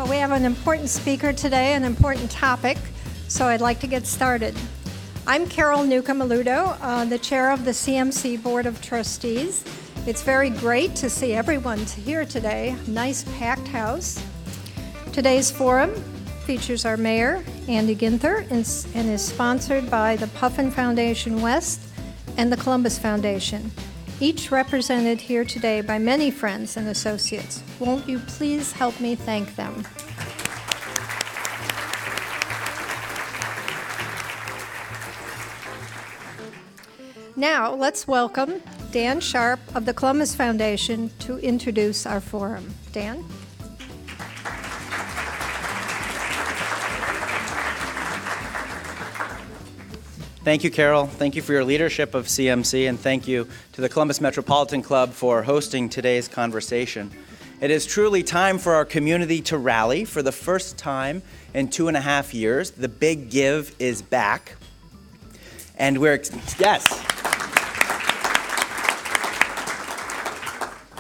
Well, we have an important speaker today, an important topic, so I'd like to get started. I'm Carol Newcomb-Aludo, the chair of the CMC Board of Trustees. It's very great to see everyone here today. Nice packed house. Today's forum features our mayor, Andy Ginther, and is sponsored by the Puffin Foundation West and the Columbus Foundation, each represented here today by many friends and associates. Won't you please help me thank them? Now, let's welcome Dan Sharp of the Columbus Foundation to introduce our forum. Dan? Thank you, Carol. Thank you for your leadership of CMC, and thank you to the Columbus Metropolitan Club for hosting today's conversation. It is truly time for our community to rally. For the first time in 2.5 years, the Big Give is back. And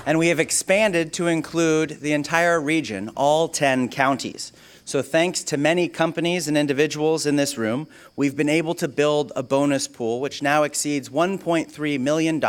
And we have expanded to include the entire region, all 10 counties. So thanks to many companies and individuals in this room, we've been able to build a bonus pool which now exceeds $1.3 million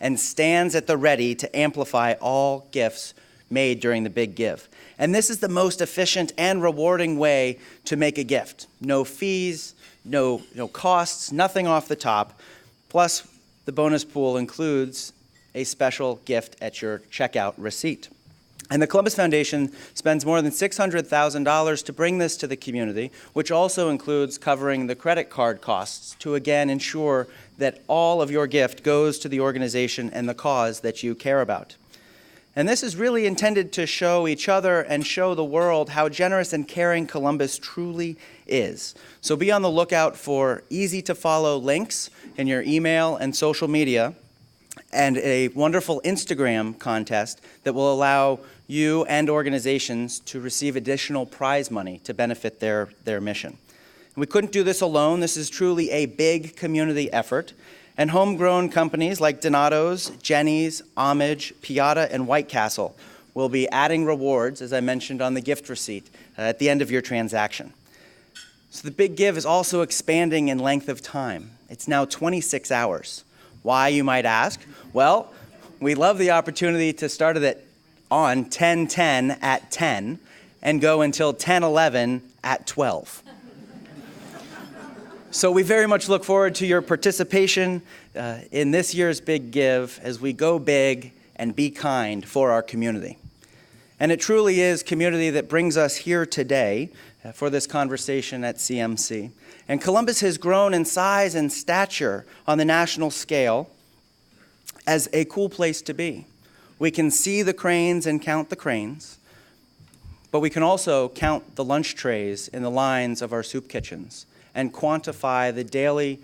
and stands at the ready to amplify all gifts made during the Big Give. And this is the most efficient and rewarding way to make a gift. No fees, no costs, nothing off the top. Plus, the bonus pool includes a special gift at your checkout receipt. And the Columbus Foundation spends more than $600,000 to bring this to the community, which also includes covering the credit card costs to again ensure that all of your gift goes to the organization and the cause that you care about. And this is really intended to show each other and show the world how generous and caring Columbus truly is. So be on the lookout for easy-to-follow links in your email and social media, and a wonderful Instagram contest that will allow you and organizations to receive additional prize money to benefit their mission. And we couldn't do this alone. This is truly a big community effort. And homegrown companies like Donato's, Jenny's, Homage, Piata, and White Castle will be adding rewards, as I mentioned, on the gift receipt at the end of your transaction. So the Big Give is also expanding in length of time. It's now 26 hours. Why, you might ask? Well, we love the opportunity to start it on 10/10 at 10 and go until 10/11 at 12. So we very much look forward to your participation in this year's Big Give as we go big and be kind for our community. And it truly is community that brings us here today for this conversation at CMC. And Columbus has grown in size and stature on the national scale as a cool place to be. We can see the cranes and count the cranes, but we can also count the lunch trays in the lines of our soup kitchens and quantify the daily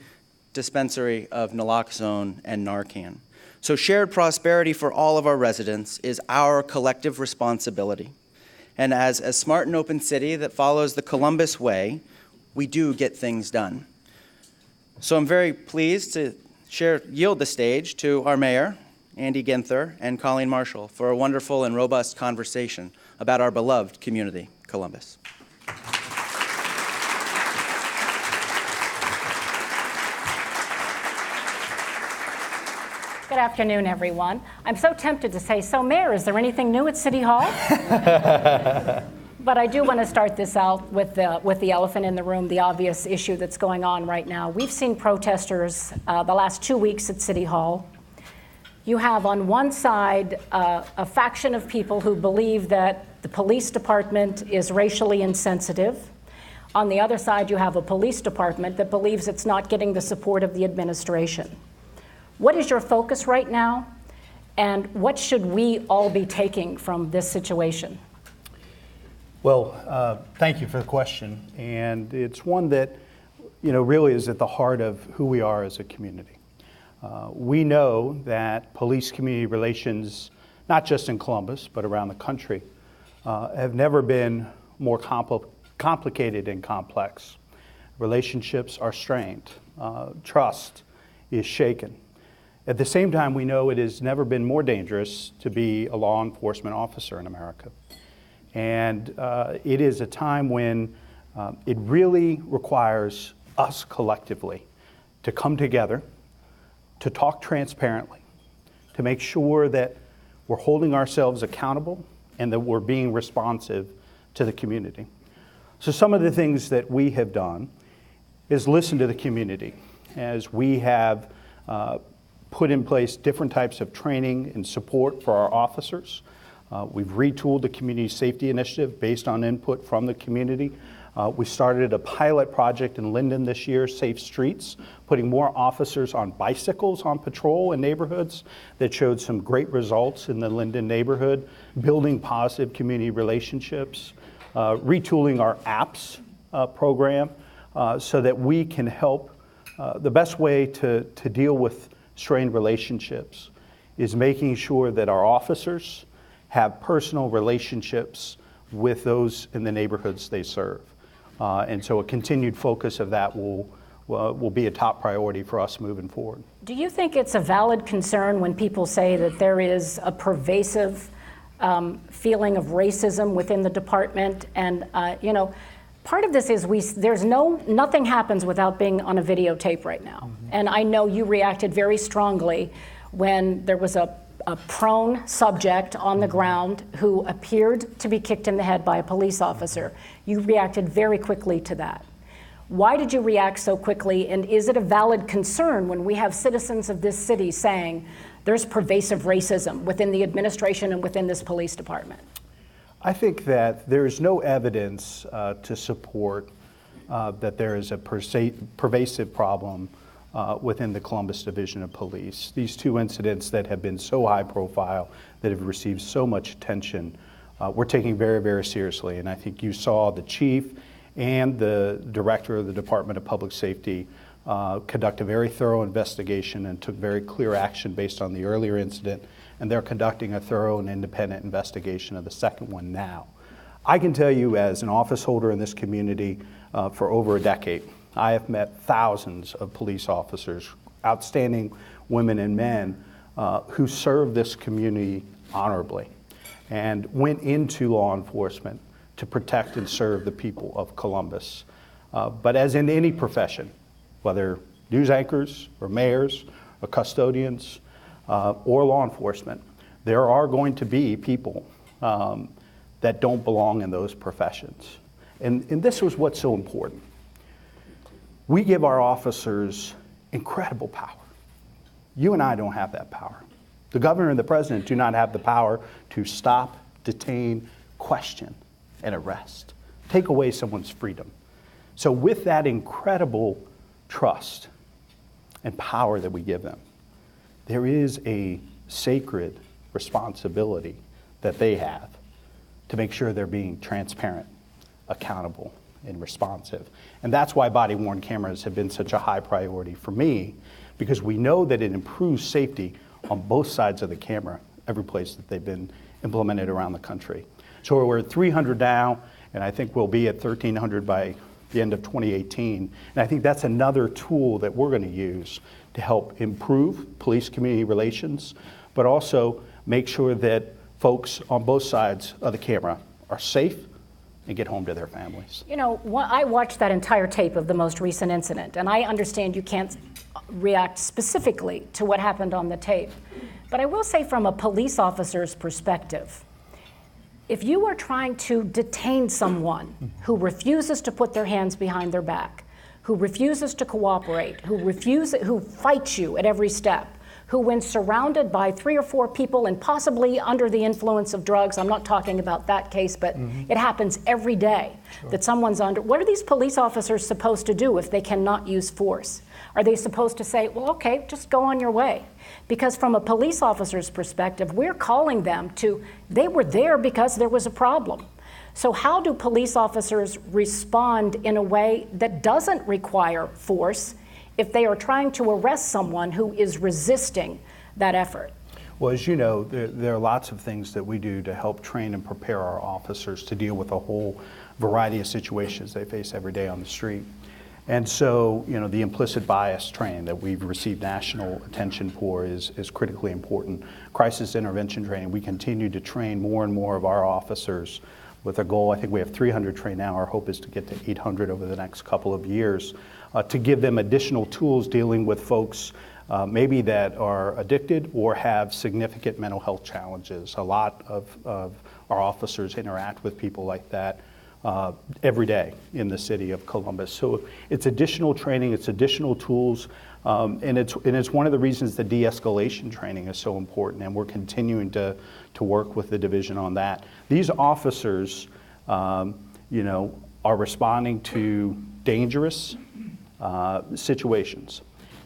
dispensary of naloxone and Narcan. So shared prosperity for all of our residents is our collective responsibility. And as a smart and open city that follows the Columbus way, we do get things done. So I'm very pleased to yield the stage to our mayor, Andy Ginther, and Colleen Marshall for a wonderful and robust conversation about our beloved community, Columbus. Good afternoon, everyone. I'm so tempted to say, so Mayor, is there anything new at City Hall? But I do want to start this out with the elephant in the room, the obvious issue that's going on right now. We've seen protesters the last 2 weeks at City Hall. You have on one side a faction of people who believe that the police department is racially insensitive. On the other side, you have a police department that believes it's not getting the support of the administration. What is your focus right now, and what should we all be taking from this situation? Well, thank you for the question, and it's one that really is at the heart of who we are as a community. We know that police-community relations, not just in Columbus, but around the country, have never been more complicated and complex. Relationships are strained. Trust is shaken. At the same time, we know it has never been more dangerous to be a law enforcement officer in America. And it is a time when it really requires us collectively to come together, to talk transparently, to make sure that we're holding ourselves accountable and that we're being responsive to the community. So some of the things that we have done is listen to the community as we have put in place different types of training and support for our officers. We've retooled the Community Safety Initiative based on input from the community. We started a pilot project in Linden this year, Safe Streets, putting more officers on bicycles on patrol in neighborhoods that showed some great results in the Linden neighborhood, building positive community relationships, retooling our apps program so that we can help. The best way to deal with strained relationships is making sure that our officers have personal relationships with those in the neighborhoods they serve. And so a continued focus of that will be a top priority for us moving forward. Do you think it's a valid concern when people say that there is a pervasive feeling of racism within the department? And part of this is nothing happens without being on a videotape right now. Mm-hmm. And I know you reacted very strongly when there was a prone subject on the ground who appeared to be kicked in the head by a police officer. You reacted very quickly to that. Why did you react so quickly, and is it a valid concern when we have citizens of this city saying there's pervasive racism within the administration and within this police department? I think that there is no evidence to support that there is a pervasive problem within the Columbus Division of Police. These two incidents that have been so high profile, that have received so much attention, we're taking very, very seriously. And I think you saw the chief and the director of the Department of Public Safety conduct a very thorough investigation and took very clear action based on the earlier incident. And they're conducting a thorough and independent investigation of the second one now. I can tell you, as an office holder in this community for over a decade, I have met thousands of police officers, outstanding women and men who serve this community honorably and went into law enforcement to protect and serve the people of Columbus. But as in any profession, whether news anchors or mayors or custodians or law enforcement, there are going to be people that don't belong in those professions. And this was what's so important. We give our officers incredible power. You and I don't have that power. The governor and the president do not have the power to stop, detain, question, and arrest, take away someone's freedom. So with that incredible trust and power that we give them, there is a sacred responsibility that they have to make sure they're being transparent, accountable, and responsive. And that's why body-worn cameras have been such a high priority for me, because we know that it improves safety on both sides of the camera, every place that they've been implemented around the country. So we're at 300 now, and I think we'll be at 1,300 by the end of 2018. And I think that's another tool that we're going to use to help improve police community relations, but also make sure that folks on both sides of the camera are safe and get home to their families. You know, I watched that entire tape of the most recent incident, and I understand you can't react specifically to what happened on the tape. But I will say, from a police officer's perspective, if you are trying to detain someone who refuses to put their hands behind their back, who refuses to cooperate, who fights you at every step, who, when surrounded by 3 or 4 people and possibly under the influence of drugs, I'm not talking about that case, but it happens every day that someone's under. What are these police officers supposed to do if they cannot use force? Are they supposed to say, well, okay, just go on your way? Because from a police officer's perspective, we're calling them to, they were there because there was a problem. So how do police officers respond in a way that doesn't require force if they are trying to arrest someone who is resisting that effort? Well, as you know, there are lots of things that we do to help train and prepare our officers to deal with a whole variety of situations they face every day on the street. And so, you know, the implicit bias training that we've received national attention for is critically important. Crisis intervention training, we continue to train more and more of our officers with a goal. I think we have 300 trained now. Our hope is to get to 800 over the next couple of years, to give them additional tools dealing with folks maybe that are addicted or have significant mental health challenges. A lot of our officers interact with people like that every day in the city of Columbus. So it's additional training, it's additional tools, and it's one of the reasons the de-escalation training is so important, and we're continuing to work with the division on that. These officers, are responding to dangerous situations,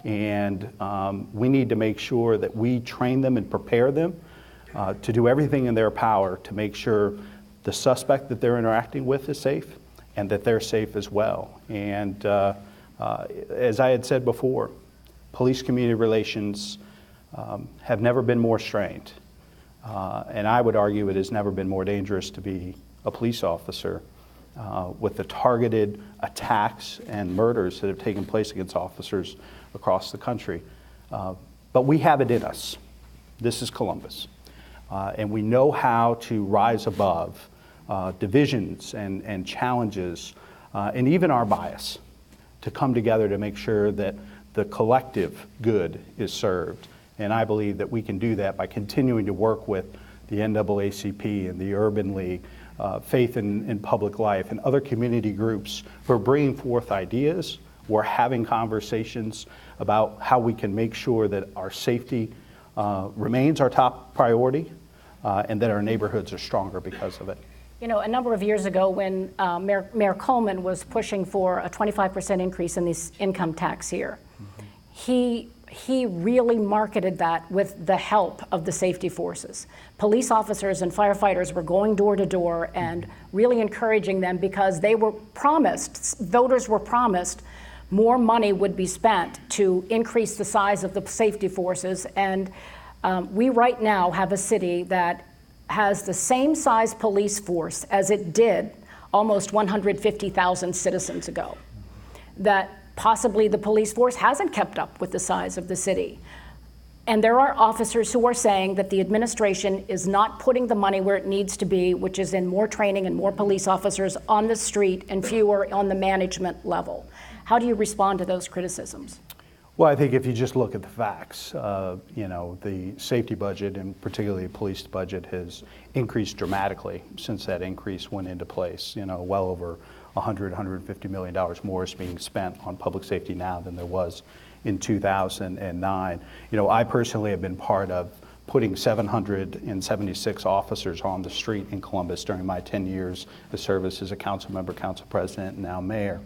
and we need to make sure that we train them and prepare them to do everything in their power to make sure the suspect that they're interacting with is safe and that they're safe as well. And as I had said before, police-community relations have never been more strained. And I would argue it has never been more dangerous to be a police officer with the targeted attacks and murders that have taken place against officers across the country. But we have it in us. This is Columbus. And we know how to rise above divisions and challenges and even our bias to come together to make sure that the collective good is served. And I believe that we can do that by continuing to work with the NAACP and the Urban League, Faith in Public Life, and other community groups who are bringing forth ideas. We're having conversations about how we can make sure that our safety remains our top priority and that our neighborhoods are stronger because of it. You know, a number of years ago when Mayor Coleman was pushing for a 25% increase in the income tax here, he really marketed that with the help of the safety forces. Police officers and firefighters were going door to door and really encouraging them because they were promised, voters were promised, more money would be spent to increase the size of the safety forces. And we right now have a city that has the same size police force as it did almost 150,000 citizens ago. That possibly the police force hasn't kept up with the size of the city. And there are officers who are saying that the administration is not putting the money where it needs to be, which is in more training and more police officers on the street and fewer on the management level. How do you respond to those criticisms? Well, I think if you just look at the facts, the safety budget and particularly the police budget has increased dramatically since that increase went into place. Well over $150 million more is being spent on public safety now than there was in 2009. I personally have been part of putting 776 officers on the street in Columbus during my 10 years of service as a council member, council president, and now mayor.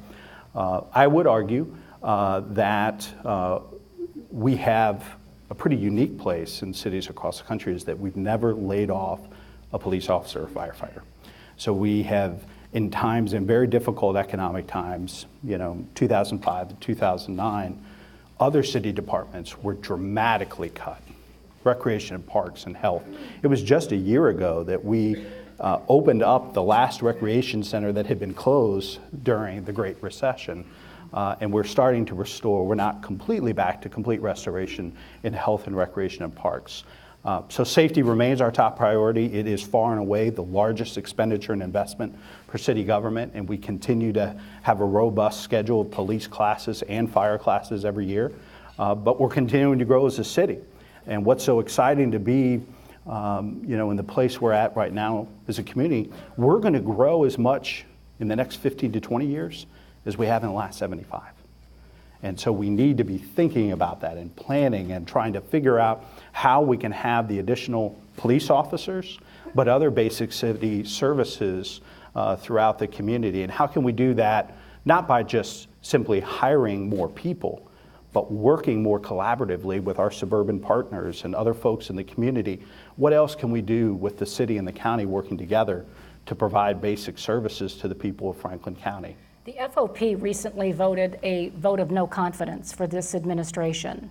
I would argue that we have a pretty unique place in cities across the country is that we've never laid off a police officer or firefighter. So we have, in very difficult economic times, 2005 to 2009, other city departments were dramatically cut. Recreation and parks and health. It was just a year ago that we opened up the last recreation center that had been closed during the Great Recession. And we're starting to restore. We're not completely back to complete restoration in health and recreation and parks. So safety remains our top priority. It is far and away the largest expenditure and investment for city government, and we continue to have a robust schedule of police classes and fire classes every year. But we're continuing to grow as a city. And what's so exciting to be in the place we're at right now as a community, we're going to grow as much in the next 15 to 20 years as we have in the last 75. And so we need to be thinking about that and planning and trying to figure out how we can have the additional police officers, but other basic city services throughout the community. And how can we do that not by just simply hiring more people, but working more collaboratively with our suburban partners and other folks in the community? What else can we do with the city and the county working together to provide basic services to the people of Franklin County? The FOP recently voted a vote of no confidence for this administration.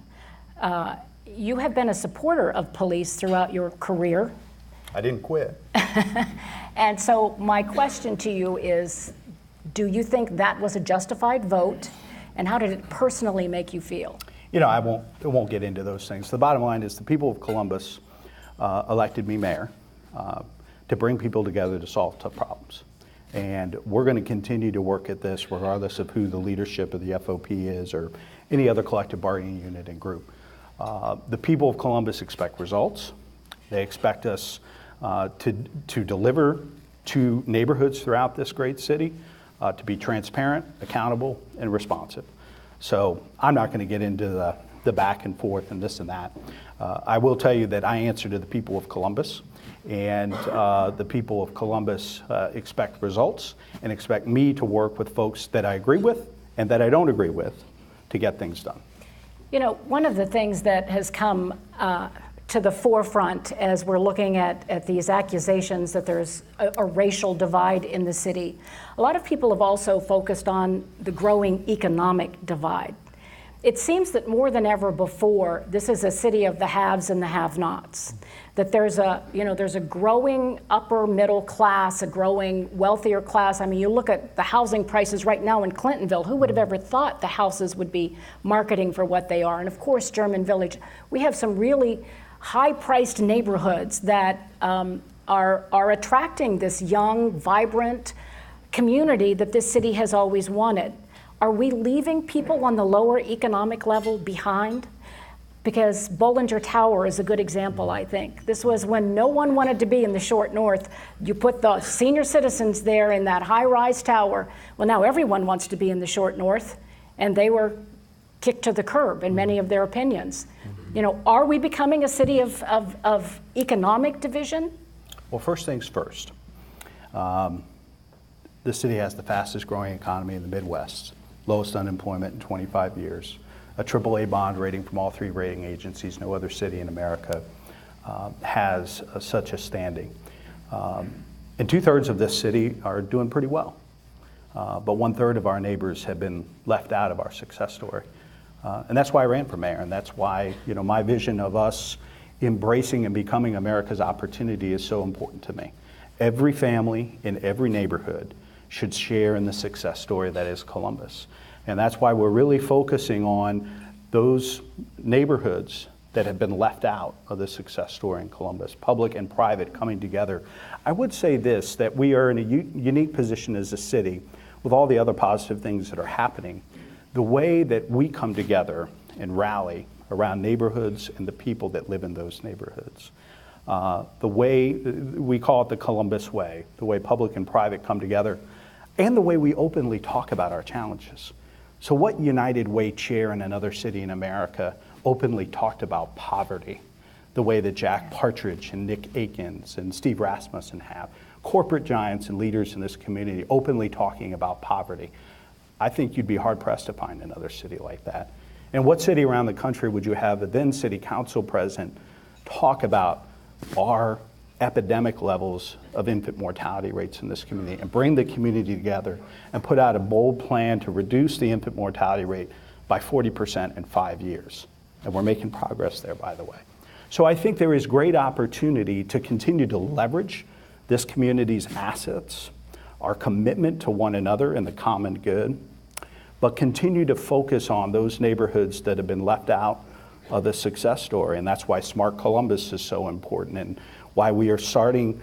You have been a supporter of police throughout your career. I didn't quit. And so my question to you is, do you think that was a justified vote? And how did it personally make you feel? I won't get into those things. The bottom line is the people of Columbus elected me mayor to bring people together to solve tough problems. And we're going to continue to work at this regardless of who the leadership of the FOP is or any other collective bargaining unit and group. The people of Columbus expect results. They expect us to deliver to neighborhoods throughout this great city, to be transparent, accountable, and responsive. So I'm not going to get into the back and forth and this and that. I will tell you that I answer to the people of Columbus, and the people of Columbus expect results and expect me to work with folks that I agree with and that I don't agree with to get things done. You know, one of the things that has come to the forefront as we're looking at these accusations that there's a racial divide in the city, a lot of people have also focused on the growing economic divide. It seems that more than ever before, this is a city of the haves and the have-nots. That there's a growing upper middle class, a growing wealthier class. I mean, you look at the housing prices right now in Clintonville. Who would have ever thought the houses would be marketing for what they are? And of course, German Village. We have some really high-priced neighborhoods that are attracting this young, vibrant community that this city has always wanted. Are we leaving people on the lower economic level behind? Because Bollinger Tower is a good example, I think. This was when no one wanted to be in the short north. You put the senior citizens there in that high-rise tower. Well, now everyone wants to be in the short north, and they were kicked to the curb in many of their opinions. You know, are we becoming a city of economic division? Well, first things first. The city has the fastest growing economy in the Midwest, lowest unemployment in 25 years, a AAA bond rating from all three rating agencies. No other city in America has such a standing. And 2/3 of this city are doing pretty well. But 1/3 of our neighbors have been left out of our success story. And that's why I ran for mayor, and that's why, you know, my vision of us embracing and becoming America's opportunity is so important to me. Every family in every neighborhood should share in the success story that is Columbus. And that's why we're really focusing on those neighborhoods that have been left out of the success story in Columbus, public and private coming together. I would say this, that we are in a unique position as a city with all the other positive things that are happening. The way that we come together and rally around neighborhoods and the people that live in those neighborhoods. The way, we call it the Columbus way, the way public and private come together, and the way we openly talk about our challenges. So what United Way chair in another city in America openly talked about poverty, the way that Jack Partridge and Nick Akins and Steve Rasmussen have, corporate giants and leaders in this community openly talking about poverty. I think you'd be hard-pressed to find another city like that. And what city around the country would you have a then city council president talk about our epidemic levels of infant mortality rates in this community and bring the community together and put out a bold plan to reduce the infant mortality rate by 40% in 5 years? And we're making progress there, by the way. So I think there is great opportunity to continue to leverage this community's assets, our commitment to one another and the common good, but continue to focus on those neighborhoods that have been left out of the success story. And that's why Smart Columbus is so important and why we are starting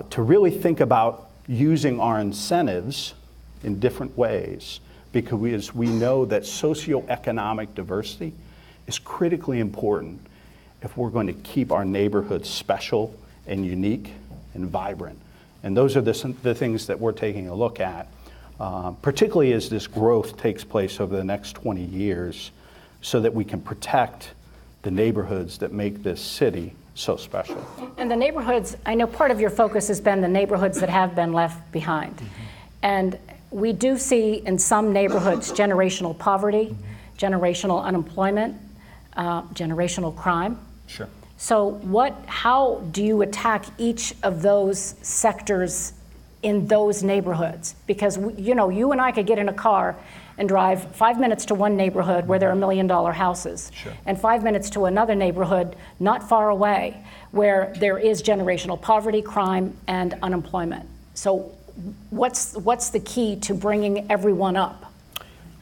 to really think about using our incentives in different ways, because we know that socioeconomic diversity is critically important if we're going to keep our neighborhoods special and unique and vibrant. And those are the things that we're taking a look at, particularly as this growth takes place over the next 20 years, so that we can protect the neighborhoods that make this city so special. And the neighborhoods, I know part of your focus has been the neighborhoods that have been left behind. Mm-hmm. And we do see in some neighborhoods generational poverty, generational unemployment, generational crime. Sure. So how do you attack each of those sectors in those neighborhoods? Because you and I could get in a car and drive 5 minutes to one neighborhood where there are $1 million houses, sure, and 5 minutes to another neighborhood not far away where there is generational poverty, crime, and unemployment. So what's the key to bringing everyone up?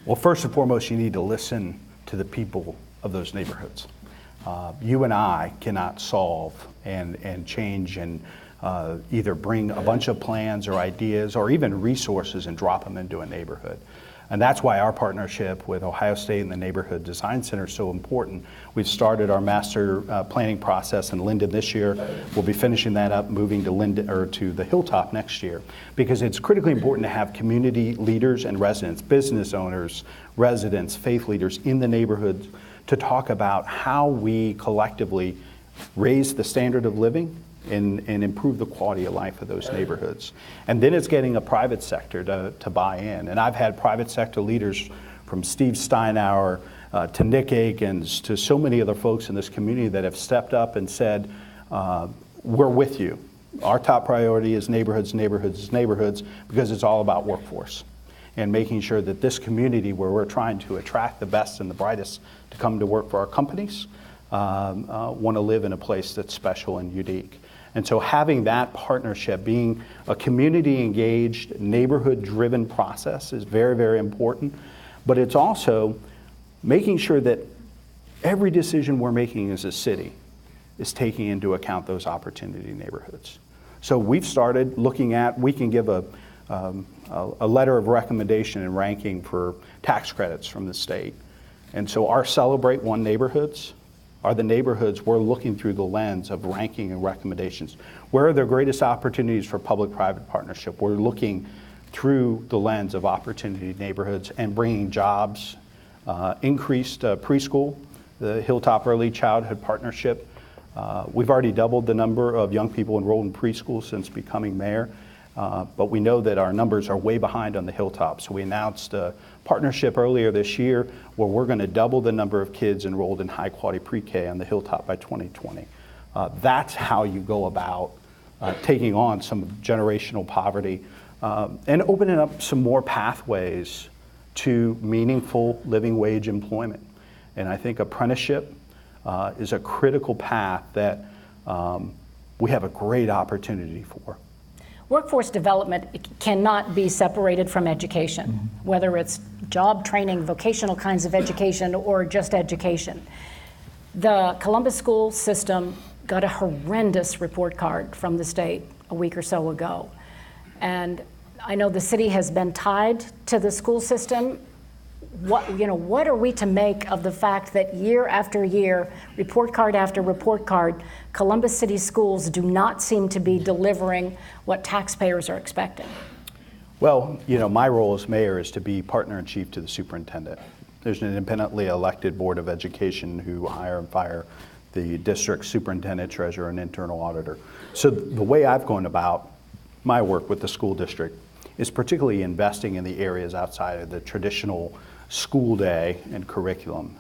Well, first and foremost, you need to listen to the people of those neighborhoods. You and I cannot solve and change and either bring a bunch of plans or ideas or even resources and drop them into a neighborhood. And that's why our partnership with Ohio State and the Neighborhood Design Center is so important. We've started our master planning process in Linden this year. We'll be finishing that up, moving to Linden or to the Hilltop next year, because it's critically important to have community leaders and residents, business owners, residents, faith leaders in the neighborhoods to talk about how we collectively raise the standard of living and improve the quality of life of those neighborhoods. And then it's getting a private sector to buy in. And I've had private sector leaders from Steve Steinauer to Nick Akins to so many other folks in this community that have stepped up and said, we're with you. Our top priority is neighborhoods, neighborhoods, neighborhoods, because it's all about workforce and making sure that this community where we're trying to attract the best and the brightest to come to work for our companies want to live in a place that's special and unique. And so having that partnership, being a community-engaged, neighborhood-driven process is very, very important. But it's also making sure that every decision we're making as a city is taking into account those opportunity neighborhoods. So we've started looking at, we can give a letter of recommendation and ranking for tax credits from the state. And so our Celebrate One neighborhoods are the neighborhoods we're looking through the lens of ranking and recommendations. Where are the greatest opportunities for public-private partnership? We're looking through the lens of opportunity neighborhoods and bringing jobs, increased preschool, the Hilltop Early Childhood Partnership. We've already doubled the number of young people enrolled in preschool since becoming mayor, but we know that our numbers are way behind on the Hilltop. So we announced a partnership earlier this year where we're going to double the number of kids enrolled in high-quality pre-K on the Hilltop by 2020. That's how you go about taking on some generational poverty and opening up some more pathways to meaningful living wage employment. And I think apprenticeship is a critical path that we have a great opportunity for. Workforce development cannot be separated from education, whether it's job training, vocational kinds of education, or just education. The Columbus school system got a horrendous report card from the state a week or so ago. And I know the city has been tied to the school system. What are we to make of the fact that year after year, report card after report card, Columbus City schools do not seem to be delivering what taxpayers are expecting? Well, my role as mayor is to be partner in chief to the superintendent. There's an independently elected board of education who hire and fire the district superintendent, treasurer, and internal auditor. So the way I've gone about my work with the school district is particularly investing in the areas outside of the traditional school day and curriculum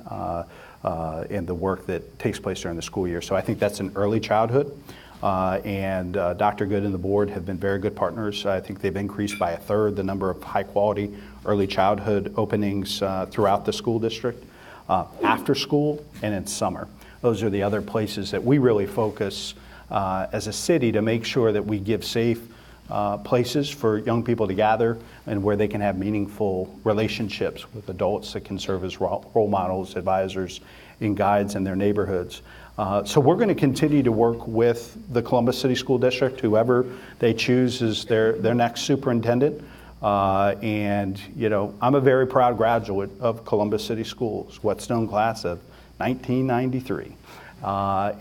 and the work that takes place during the school year. So I think that's in early childhood. And Dr. Good and the board have been very good partners. I think they've increased by 1/3 the number of high-quality early childhood openings throughout the school district, after school and in summer. Those are the other places that we really focus as a city to make sure that we give safe places for young people to gather and where they can have meaningful relationships with adults that can serve as role models, advisors, and guides in their neighborhoods. So we're going to continue to work with the Columbus City School District, whoever they choose as their next superintendent. And I'm a very proud graduate of Columbus City Schools, Whetstone class of 1993.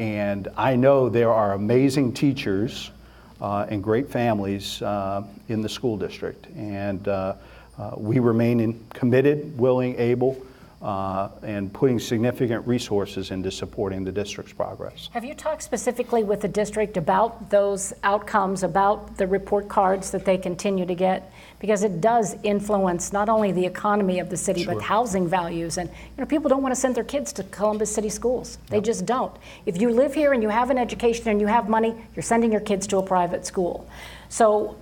And I know there are amazing teachers and great families in the school district. And we remain committed, willing, able, and putting significant resources into supporting the district's progress. Have you talked specifically with the district about those outcomes, about the report cards that they continue to get? Because it does influence not only the economy of the city, Sure. but housing values. And people don't want to send their kids to Columbus City schools. They just don't. If you live here and you have an education and you have money, you're sending your kids to a private school. So,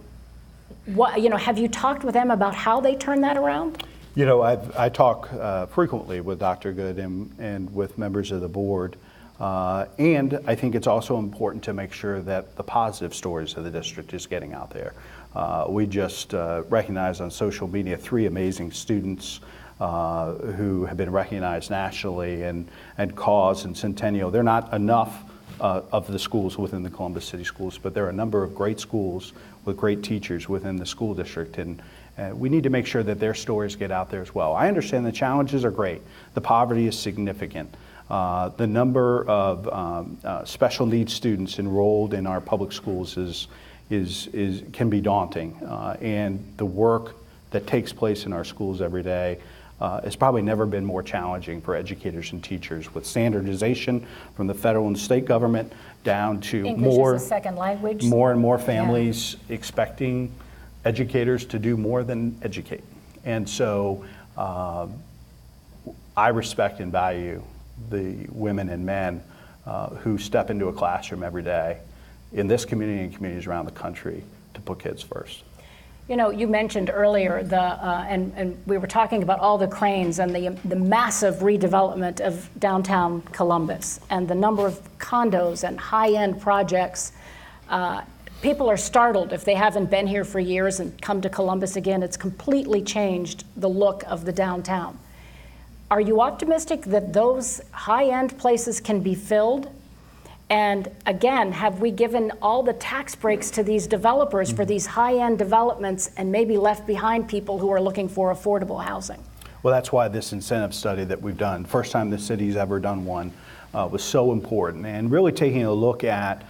have you talked with them about how they turn that around? I talk frequently with Dr. Good and with members of the board. And I think it's also important to make sure that the positive stories of the district is getting out there. We just recognized on social media 3 amazing students who have been recognized nationally, and Cause and Centennial. They're not enough of the schools within the Columbus City Schools, but there are a number of great schools with great teachers within the school district, and we need to make sure that their stories get out there as well. I understand the challenges are great. The poverty is significant. The number of special needs students enrolled in our public schools can be daunting, and the work that takes place in our schools every day has probably never been more challenging for educators and teachers, with standardization from the federal and state government down to English as a second language. more and more families expecting educators to do more than educate. And so I respect and value the women and men who step into a classroom every day in this community and communities around the country to put kids first. You know, you mentioned earlier and we were talking about all the cranes and the massive redevelopment of downtown Columbus and the number of condos and high-end projects. People are startled if they haven't been here for years and come to Columbus again. It's completely changed the look of the downtown. Are you optimistic that those high-end places can be filled? And again, have we given all the tax breaks to these developers for these high-end developments and maybe left behind people who are looking for affordable housing? Well, that's why this incentive study that we've done, first time the city's ever done one, was so important. And really taking a look at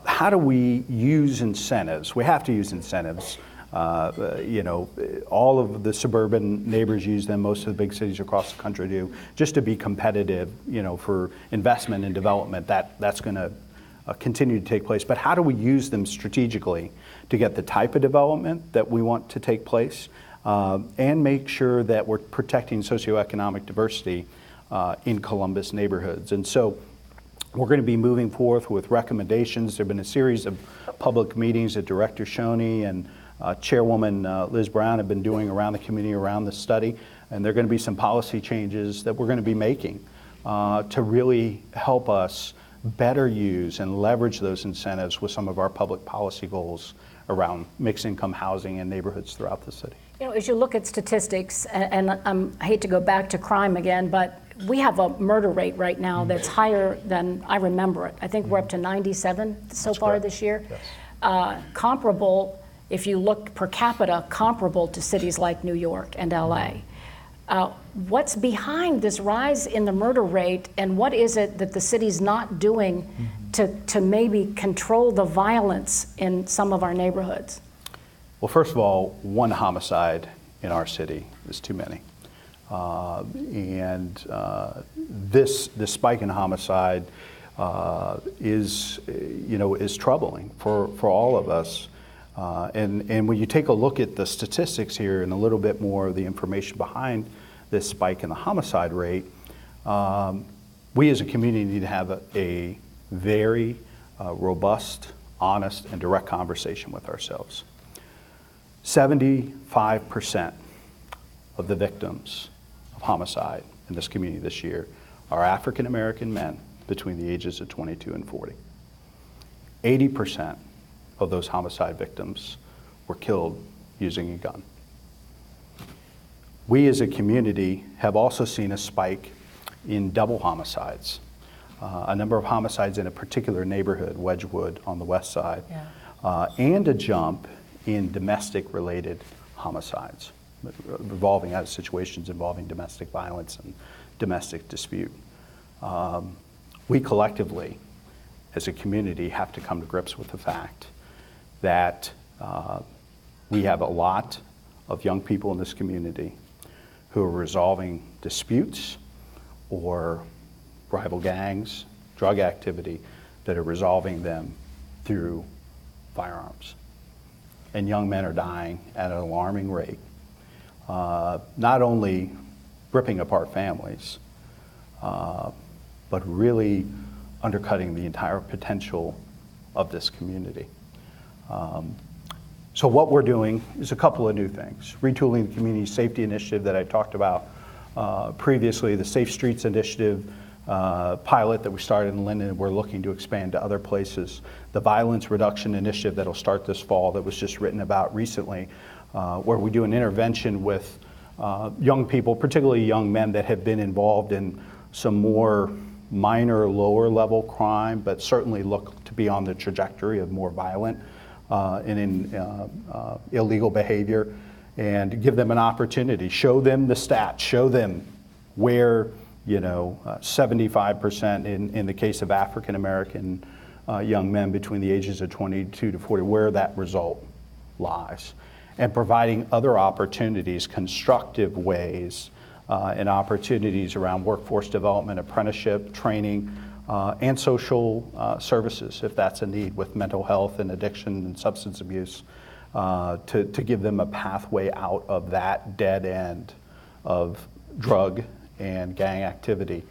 how do we use incentives? We have to use incentives. You know, all of the suburban neighbors use them, most of the big cities across the country do, just to be competitive, you know, for investment and development. That's going to continue to take place. But how do we use them strategically to get the type of development that we want to take place and make sure that we're protecting socioeconomic diversity in Columbus neighborhoods? And so we're going to be moving forth with recommendations. There have been a series of public meetings that Director Shoney and Chairwoman Liz Brown have been doing around the community around this study, and there are going to be some policy changes that we're going to be making to really help us better use and leverage those incentives with some of our public policy goals around mixed income housing in neighborhoods throughout the city. You know, as you look at statistics, and I hate to go back to crime again, but we have a murder rate right now that's higher than I remember it. I think we're up to 97 so far correct. This year. Yes. Comparable, if you look per capita, comparable to cities like New York and LA. What's behind this rise in the murder rate, and what is it that the city's not doing to maybe control the violence in some of our neighborhoods? Well, first of all, one homicide in our city is too many. This spike in homicide is troubling for all of us. And when you take a look at the statistics here and a little bit more of the information behind this spike in the homicide rate, we as a community need to have a very robust, honest, and direct conversation with ourselves. 75% of the victims of homicide in this community this year are African American men between the ages of 22 and 40. 80% of those homicide victims were killed using a gun. We as a community have also seen a spike in double homicides, a number of homicides in a particular neighborhood, Wedgwood on the west side, and a jump in domestic-related homicides, revolving out of situations involving domestic violence and domestic dispute. We collectively, as a community, have to come to grips with the fact that we have a lot of young people in this community who are resolving disputes or rival gangs, drug activity, that are resolving them through firearms. And young men are dying at an alarming rate, not only ripping apart families, but really undercutting the entire potential of this community. So what we're doing is a couple of new things. Retooling the Community Safety Initiative that I talked about previously, the Safe Streets Initiative pilot that we started in Linden, we're looking to expand to other places. The Violence Reduction Initiative that'll start this fall that was just written about recently, where we do an intervention with young people, particularly young men that have been involved in some more minor, lower level crime, but certainly look to be on the trajectory of more violent illegal behavior, and give them an opportunity, show them the stats, show them where 75% in the case of African American young men between the ages of 22 to 40, where that result lies, and providing other opportunities, constructive ways, and opportunities around workforce development, apprenticeship, training, and social services, if that's a need, with mental health and addiction and substance abuse, to give them a pathway out of that dead end of drug and gang activity.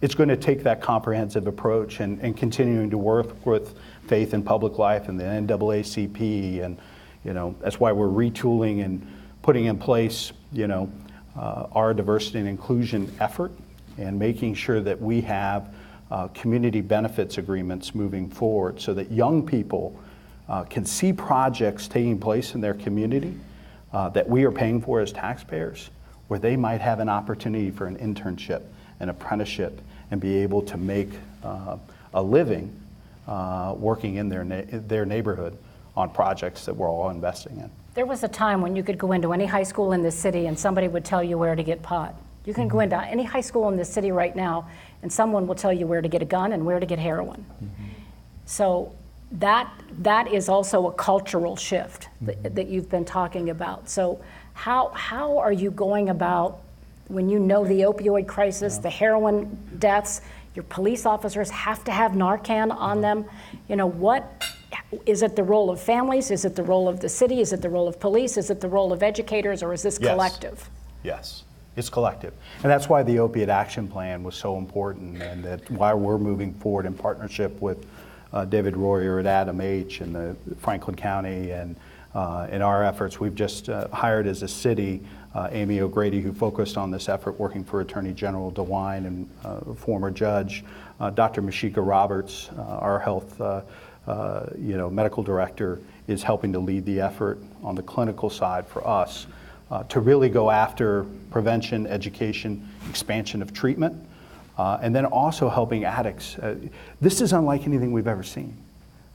It's going to take that comprehensive approach and continuing to work with Faith in Public Life and the NAACP, and that's why we're retooling and putting in place our diversity and inclusion effort, and making sure that we have community benefits agreements moving forward, so that young people can see projects taking place in their community that we are paying for as taxpayers, where they might have an opportunity for an internship, an apprenticeship, and be able to make a living working in their neighborhood on projects that we're all investing in. There was a time when you could go into any high school in this city and somebody would tell you where to get pot. You can go into any high school in this city right now and someone will tell you where to get a gun and where to get heroin. So that is also a cultural shift that you've been talking about. So how are you going about, when you know the opioid crisis, the heroin deaths, your police officers have to have Narcan on them? What is it, the role of families? Is it the role of the city? Is it the role of police? Is it the role of educators, or is this collective? Yes, it's collective. And that's why the Opiate Action Plan was so important, and that why we're moving forward in partnership with David Royer at Adam H. and the Franklin County, and in our efforts, we've just hired as a city Amy O'Grady, who focused on this effort, working for Attorney General DeWine and former judge. Dr. Mashika Roberts, our health medical director, is helping to lead the effort on the clinical side for us to really go after prevention, education, expansion of treatment, and then also helping addicts. This is unlike anything we've ever seen.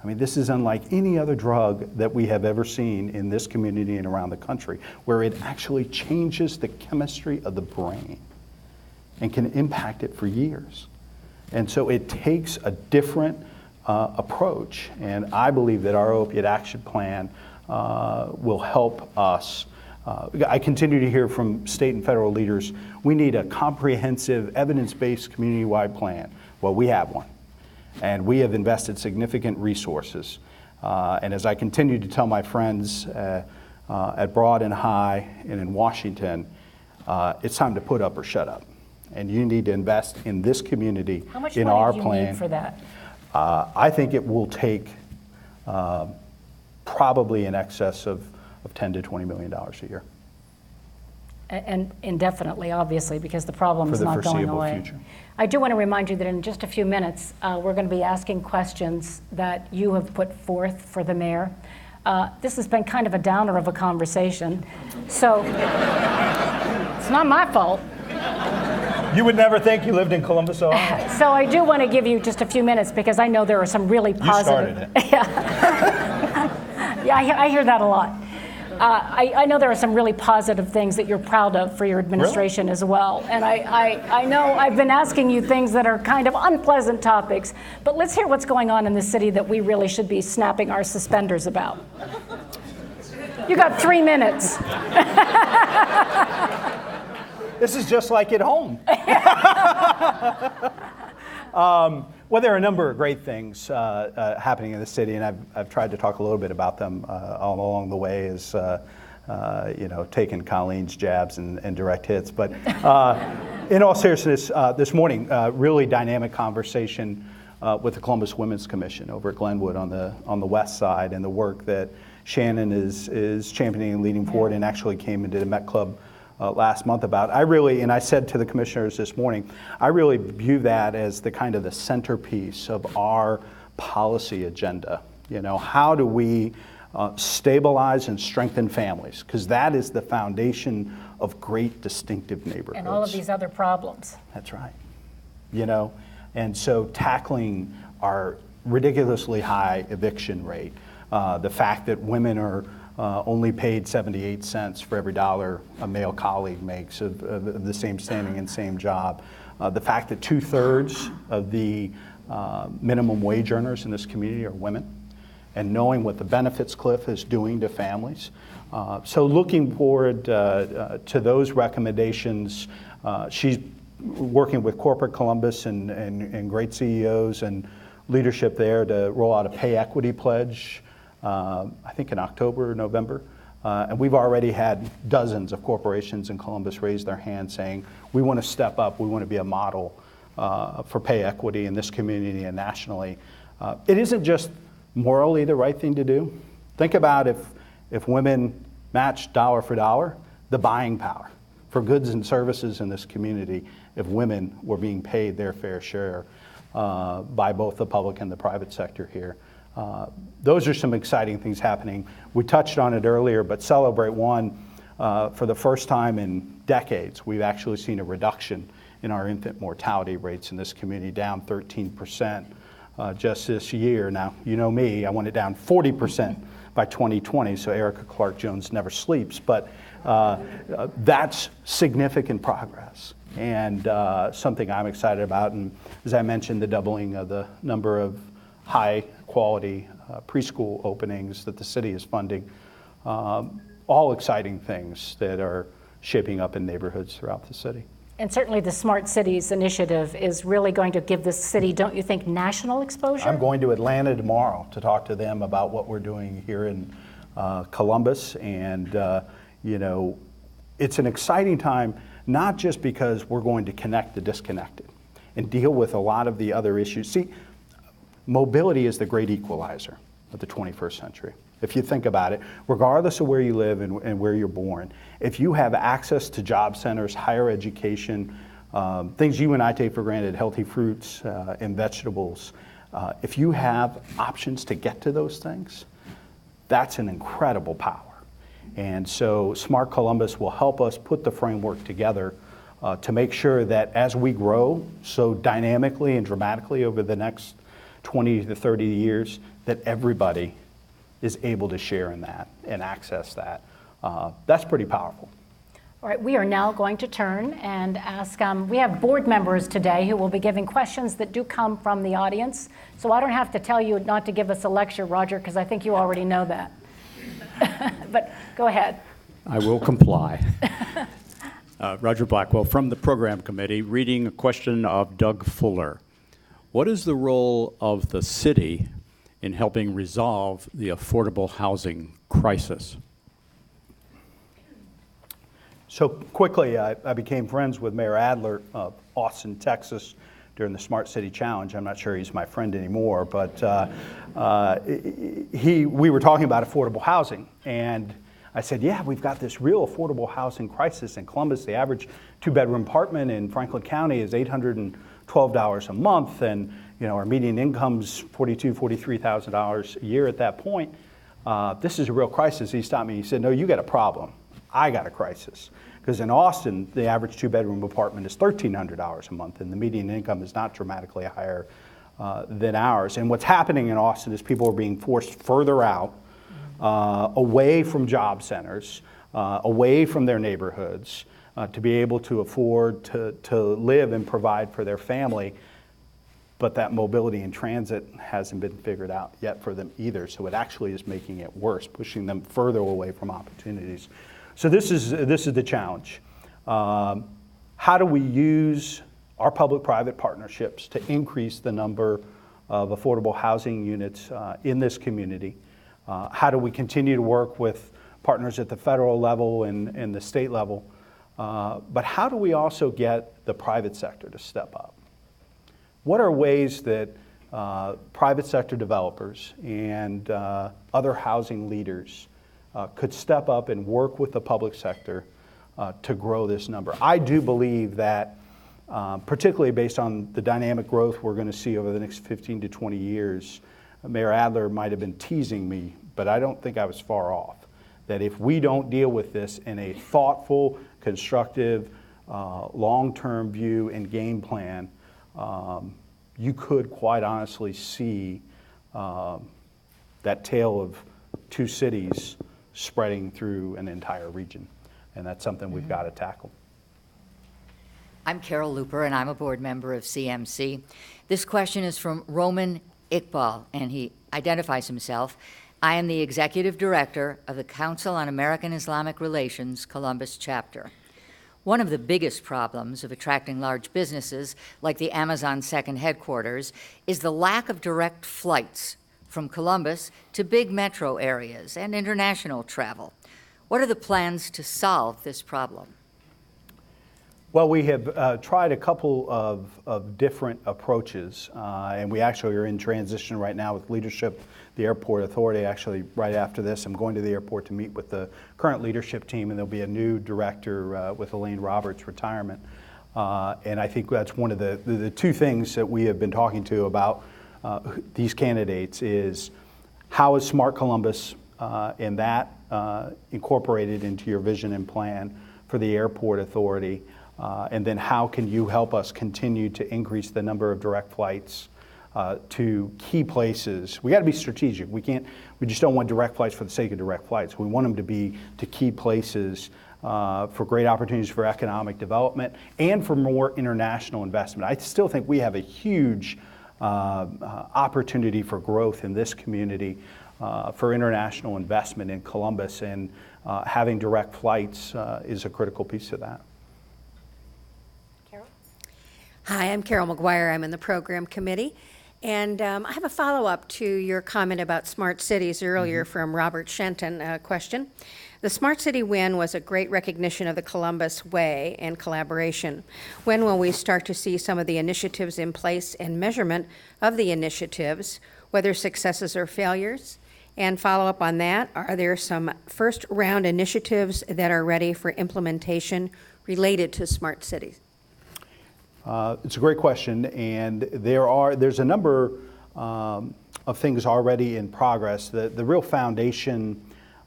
I mean, this is unlike any other drug that we have ever seen in this community and around the country, where it actually changes the chemistry of the brain and can impact it for years. And so it takes a different approach, and I believe that our Opiate Action Plan will help us. I continue to hear from state and federal leaders, we need a comprehensive, evidence-based, community-wide plan. Well, we have one. And we have invested significant resources. And as I continue to tell my friends at Broad and High and in Washington, it's time to put up or shut up. And you need to invest in this community, in our plan. How much money do you need for that? I think it will take probably in excess of $10 to $20 million a year. And indefinitely, obviously, because the problem is not going away. For the foreseeable future. I do want to remind you that in just a few minutes, we're going to be asking questions that you have put forth for the mayor. This has been kind of a downer of a conversation, so it's not my fault. You would never think you lived in Columbus, Ohio. So I do want to give you just a few minutes, because I know there are some really positive... You started it. Yeah, I hear that a lot. I know there are some really positive things that you're proud of for your administration as well. And I know I've been asking you things that are kind of unpleasant topics, but let's hear what's going on in the city that we really should be snapping our suspenders about. You got 3 minutes. This is just like at home. Well, there are a number of great things happening in the city, and I've tried to talk a little bit about them all along the way, as taking Colleen's jabs and direct hits. But in all seriousness, this morning, really dynamic conversation with the Columbus Women's Commission over at Glenwood on the west side, and the work that Shannon is championing and leading forward, and actually came and did a Met Club last month about. And I said to the commissioners this morning, I really view that as the kind of the centerpiece of our policy agenda. How do we stabilize and strengthen families? Because that is the foundation of great distinctive neighborhoods. And all of these other problems. That's right. you know? And so tackling our ridiculously high eviction rate, the fact that women are only paid 78 cents for every dollar a male colleague makes of the same standing and same job, the fact that 2/3 of the minimum wage earners in this community are women, and knowing what the benefits cliff is doing to families. So looking forward to those recommendations. She's working with corporate Columbus and great CEOs and leadership there to roll out a pay equity pledge, I think in October or November. And we've already had dozens of corporations in Columbus raise their hand saying, we want to step up, we want to be a model for pay equity in this community and nationally. It isn't just morally the right thing to do. Think about if women matched dollar for dollar, the buying power for goods and services in this community, if women were being paid their fair share by both the public and the private sector here. Those are some exciting things happening. We touched on it earlier, but Celebrate One, for the first time in decades, we've actually seen a reduction in our infant mortality rates in this community, down 13% just this year. Now, you know me, I want it down 40% by 2020, so Erica Clark-Jones never sleeps, but that's significant progress and something I'm excited about. And as I mentioned, the doubling of the number of high quality preschool openings that the city is funding, all exciting things that are shaping up in neighborhoods throughout the city. And certainly the Smart Cities initiative is really going to give this city, don't you think, national exposure? I'm going to Atlanta tomorrow to talk to them about what we're doing here in Columbus. And, you know, it's an exciting time, not just because we're going to connect the disconnected and deal with a lot of the other issues. See, mobility is the great equalizer of the 21st century. If you think about it, regardless of where you live and where you're born, if you have access to job centers, higher education, things you and I take for granted, healthy fruits and vegetables, if you have options to get to those things, that's an incredible power. And so Smart Columbus will help us put the framework together to make sure that as we grow so dynamically and dramatically over the next 20 to 30 years, that everybody is able to share in that and access that. That's pretty powerful. All right, we are now going to turn and ask, we have board members today who will be giving questions that do come from the audience. So I don't have to tell you not to give us a lecture, Roger, because I think you already know that. But go ahead. I will comply. Roger Blackwell from the Program Committee, reading a question of Doug Fuller. What is the role of the city in helping resolve the affordable housing crisis? So quickly, I became friends with Mayor Adler of Austin, Texas, during the Smart City Challenge. I'm not sure he's my friend anymore, but we were talking about affordable housing, and I said, yeah, we've got this real affordable housing crisis in Columbus. The average two-bedroom apartment in Franklin County is $812 a month, and you know, our median income's $42,000, $43,000 a year at that point. This is a real crisis. He stopped me. He said, no, you got a problem. I got a crisis. Because in Austin, the average two-bedroom apartment is $1,300 a month, and the median income is not dramatically higher than ours. And what's happening in Austin is people are being forced further out, away from job centers, away from their neighborhoods, to be able to afford to live and provide for their family. But that mobility and transit hasn't been figured out yet for them either. So it actually is making it worse, pushing them further away from opportunities. So this is the challenge. How do we use our public-private partnerships to increase the number of affordable housing units in this community? How do we continue to work with partners at the federal level and the state level? But how do we also get the private sector to step up? What are ways that private sector developers and other housing leaders could step up and work with the public sector to grow this number? I do believe that, particularly based on the dynamic growth we're going to see over the next 15 to 20 years, Mayor Adler might have been teasing me, but I don't think I was far off. That if we don't deal with this in a thoughtful, constructive, long-term view and game plan, you could quite honestly see that tale of two cities spreading through an entire region. And that's something we've got to tackle. I'm Carol Looper, and I'm a board member of CMC. This question is from Roman Iqbal, and he identifies himself. I am the executive director of the Council on American Islamic Relations Columbus chapter. One of the biggest problems of attracting large businesses, like the Amazon second headquarters, is the lack of direct flights from Columbus to big metro areas and international travel. What are the plans to solve this problem? Well, we have tried a couple of different approaches, and we actually are in transition right now with leadership, the airport authority. Actually, right after this, I'm going to the airport to meet with the current leadership team, and there'll be a new director with Elaine Roberts' retirement. And I think that's one of the two things that we have been talking to about these candidates is how is Smart Columbus and that incorporated into your vision and plan for the airport authority? And then how can you help us continue to increase the number of direct flights to key places? We got to be strategic. We just don't want direct flights for the sake of direct flights. We want them to be to key places for great opportunities for economic development and for more international investment. I still think we have a huge opportunity for growth in this community for international investment in Columbus, and having direct flights is a critical piece of that. Hi, I'm Carol McGuire. I'm in the program committee. And I have a follow-up to your comment about smart cities earlier from Robert Shenton question. The Smart City win was a great recognition of the Columbus way and collaboration. When will we start to see some of the initiatives in place and measurement of the initiatives, whether successes or failures? And follow up on that, are there some first round initiatives that are ready for implementation related to smart cities? It's a great question, and there's a number of things already in progress. The real foundation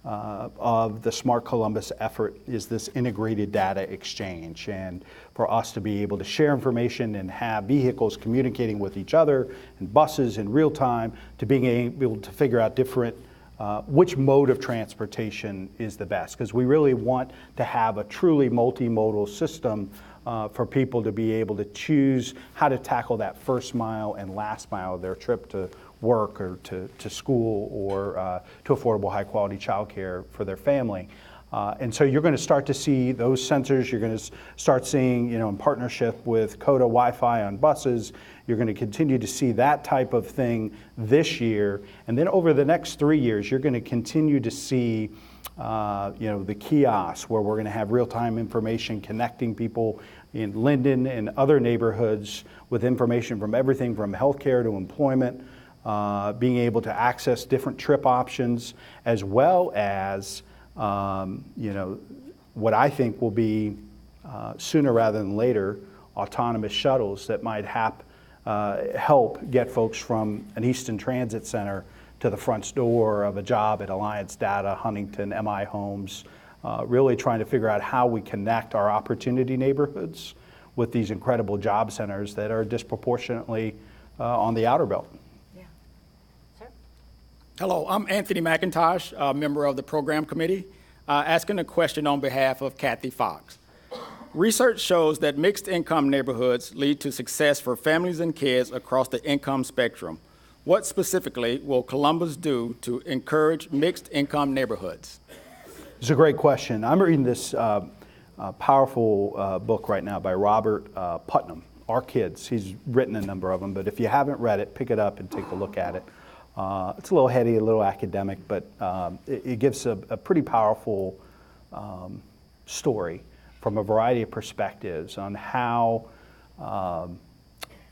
of the Smart Columbus effort is this integrated data exchange, and for us to be able to share information and have vehicles communicating with each other and buses in real time, to being able to figure out different which mode of transportation is the best, because we really want to have a truly multimodal system for people to be able to choose how to tackle that first mile and last mile of their trip to work or to school or to affordable high quality childcare for their family. And so you're going to start to see those sensors. You're going to start seeing, in partnership with Coda Wi-Fi on buses, you're going to continue to see that type of thing this year. And then over the next 3 years, you're going to continue to see the kiosks where we're going to have real-time information connecting people in Linden and other neighborhoods with information from everything from healthcare to employment, being able to access different trip options, as well as what I think will be sooner rather than later, autonomous shuttles that might help get folks from an Easton Transit Center to the front door of a job at Alliance Data, Huntington, MI Homes, really trying to figure out how we connect our opportunity neighborhoods with these incredible job centers that are disproportionately on the outer belt. Yeah. Sir? Hello, I'm Anthony McIntosh, a member of the program committee, asking a question on behalf of Kathy Fox. Research shows that mixed income neighborhoods lead to success for families and kids across the income spectrum. What specifically will Columbus do to encourage mixed income neighborhoods? It's a great question. I'm reading this powerful book right now by Robert Putnam, Our Kids. He's written a number of them, but if you haven't read it, pick it up and take a look at it. It's a little heady, a little academic, but it gives a pretty powerful story from a variety of perspectives on how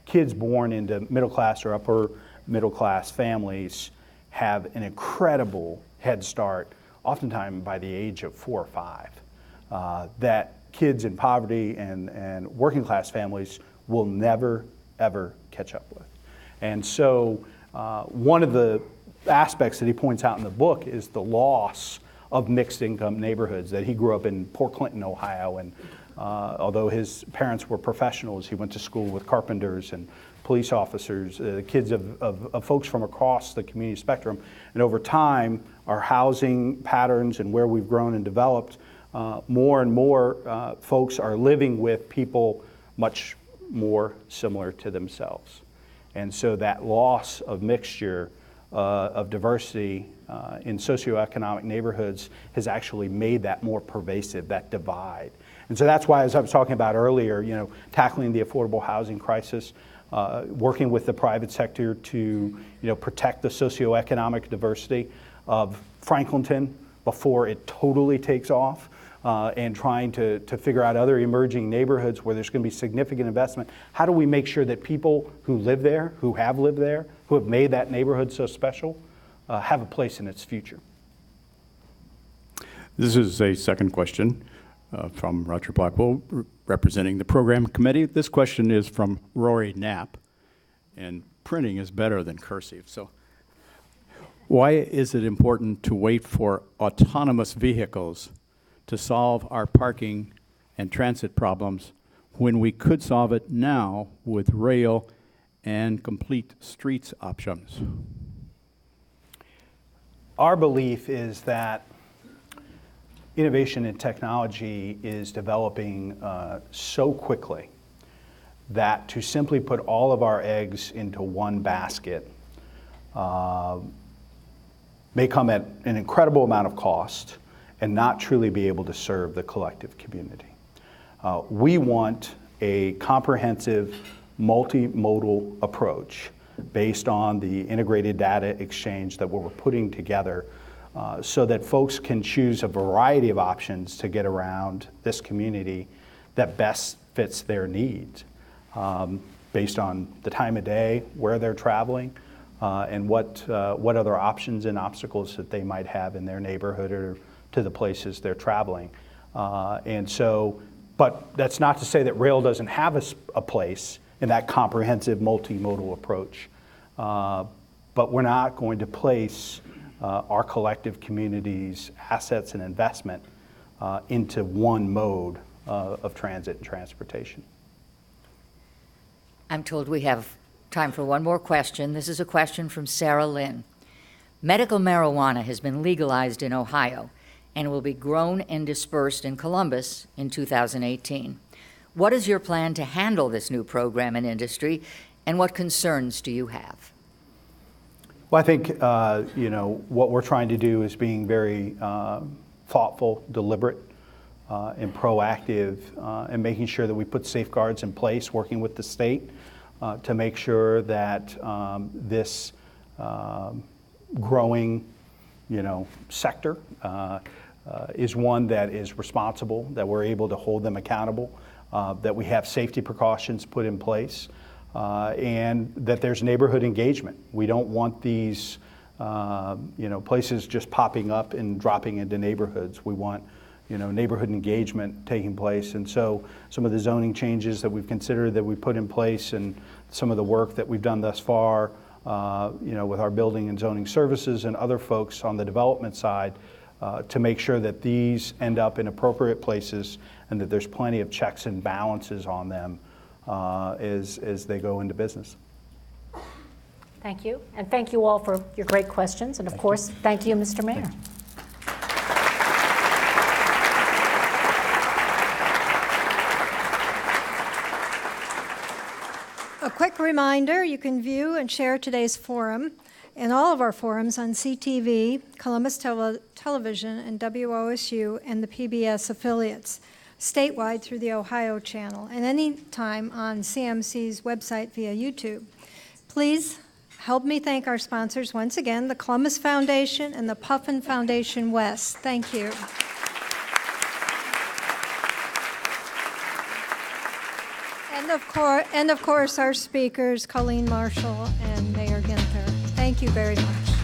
kids born into middle class or upper middle class families have an incredible head start, oftentimes by the age of 4 or 5, that kids in poverty and working class families will never, ever catch up with. And so one of the aspects that he points out in the book is the loss of mixed income neighborhoods, that he grew up in Port Clinton, Ohio, and Although his parents were professionals, he went to school with carpenters and police officers, kids of folks from across the community spectrum. And over time, our housing patterns and where we've grown and developed, more and more folks are living with people much more similar to themselves. And so that loss of mixture, of diversity in socioeconomic neighborhoods has actually made that more pervasive, that divide. And so that's why, as I was talking about earlier, tackling the affordable housing crisis, working with the private sector to protect the socioeconomic diversity of Franklinton before it totally takes off, and trying to figure out other emerging neighborhoods where there's going to be significant investment. How do we make sure that people who live there, who have lived there, who have made that neighborhood so special, have a place in its future? This is a second question from Roger Blackwell, representing the program committee. This question is from Rory Knapp, and printing is better than cursive. So why is it important to wait for autonomous vehicles to solve our parking and transit problems when we could solve it now with rail and complete streets options? Our belief is that innovation and technology is developing so quickly that to simply put all of our eggs into one basket may come at an incredible amount of cost and not truly be able to serve the collective community. We want a comprehensive, multimodal approach based on the integrated data exchange that we're putting together, so that folks can choose a variety of options to get around this community that best fits their needs, based on the time of day, where they're traveling, and what other options and obstacles that they might have in their neighborhood or to the places they're traveling. But that's not to say that rail doesn't have a place in that comprehensive multimodal approach. But we're not going to place our collective community's assets and investment into one mode of transit and transportation. I'm told we have time for one more question. This is a question from Sarah Lynn. Medical marijuana has been legalized in Ohio and will be grown and dispersed in Columbus in 2018. What is your plan to handle this new program and industry, and what concerns do you have? Well, I think what we're trying to do is being very thoughtful, deliberate, and proactive, and making sure that we put safeguards in place, working with the state to make sure that this growing, sector is one that is responsible, that we're able to hold them accountable, that we have safety precautions put in place, and that there's neighborhood engagement. We don't want these places just popping up and dropping into neighborhoods. We want neighborhood engagement taking place. And so some of the zoning changes that we've considered, that we put in place, and some of the work that we've done thus far, with our building and zoning services and other folks on the development side, to make sure that these end up in appropriate places and that there's plenty of checks and balances on them as they go into business. Thank you. And thank you all for your great questions. And of course, thank you, Mr. Mayor. A quick reminder, you can view and share today's forum and all of our forums on CTV, Columbus Television, and WOSU, and the PBS affiliates, statewide through the Ohio channel, and anytime on CMC's website via YouTube. Please help me thank our sponsors once again, the Columbus Foundation and the Puffin Foundation West. Thank you. And of course, our speakers, Colleen Marshall and Mayor Ginther. Thank you very much.